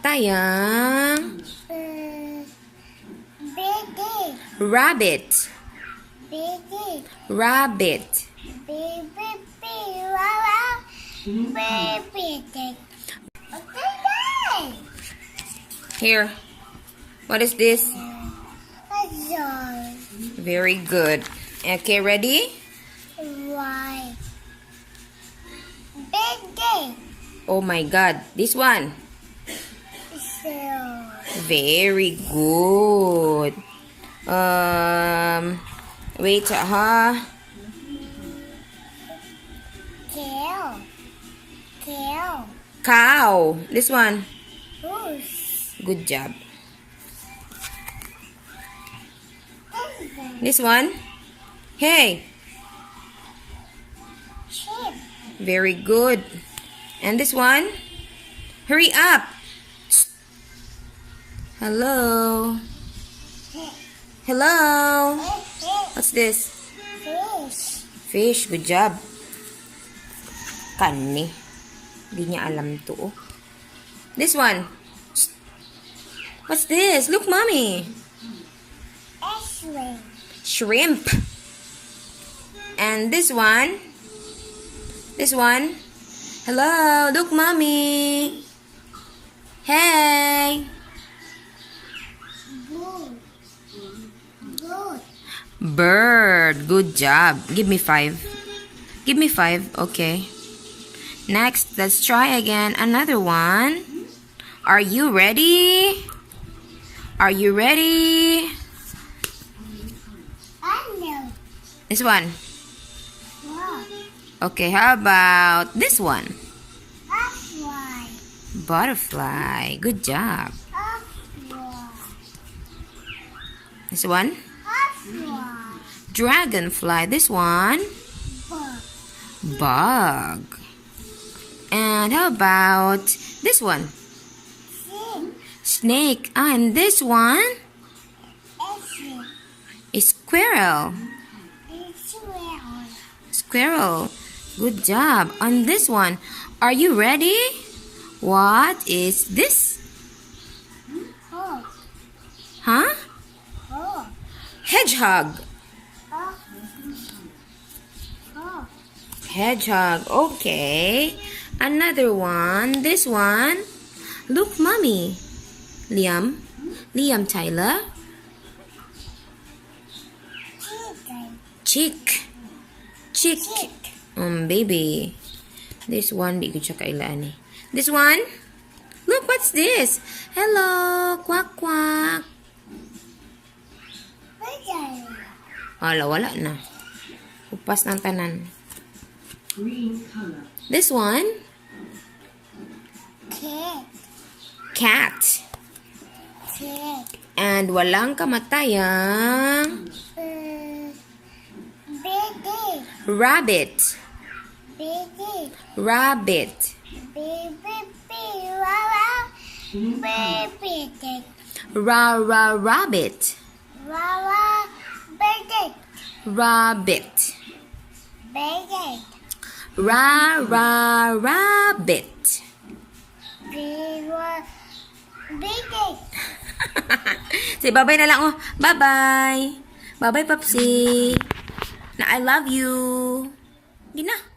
Tayang Bidit. rabbit. Bidit. Rabbit. Bidit. Okay, Here. What is this? guys. Very good. Okay, ready? Why? Bidit. Oh my God. This one. So, Very good. Wait, Kale. Kale. Cow. This one. Goose. Good job. Elephant. This one. Hey. Sheep. Very good. And this one. Hurry up. Hello. Hello. What's this? Fish. Fish. Good job. Kani. Hindi niya alam to. This one. What's this? Look, mommy. Shrimp. Shrimp. And this one. This one. Hello. Look, mommy. Hey. Goat. Goat. Bird. Good job. Give me 5. Give me 5. Okay. Next, let's try again. Another one. Are you ready? Are you ready? I know. This one. What? Okay, how about this one? Butterfly. Butterfly. Good job. Butterfly. This one. Butterfly. Dragonfly. This one. Bug. Bug. And how about this one? Snake. Snake. And this one Elephant. is squirrel. Squirrel. Squirrel. Good job. On this one, are you ready? What is this? Hawk. Huh? Hawk. Hedgehog. Hawk. Hawk. Hedgehog. Okay. Another one. This one. Look, mommy. Liam. Liam Tyler. Chicken. Chick. Chick. Baby. This one, di ko siya kailaan eh. This one. Look, what's this? Hello. Quack, quack. Wala, wala na. Upas ng tanan. This one. Cat. Cat. Cat. And walang kamatayang Bidit. rabbit. Bidit. Rabbit. Bidit. Rabbit. Bidit. Rabbit. Bidit. Rabbit. Bidit. Say bye-bye na lang, oh. Bye-bye. Bye-bye, Papsi. Na I love you. Hindi na.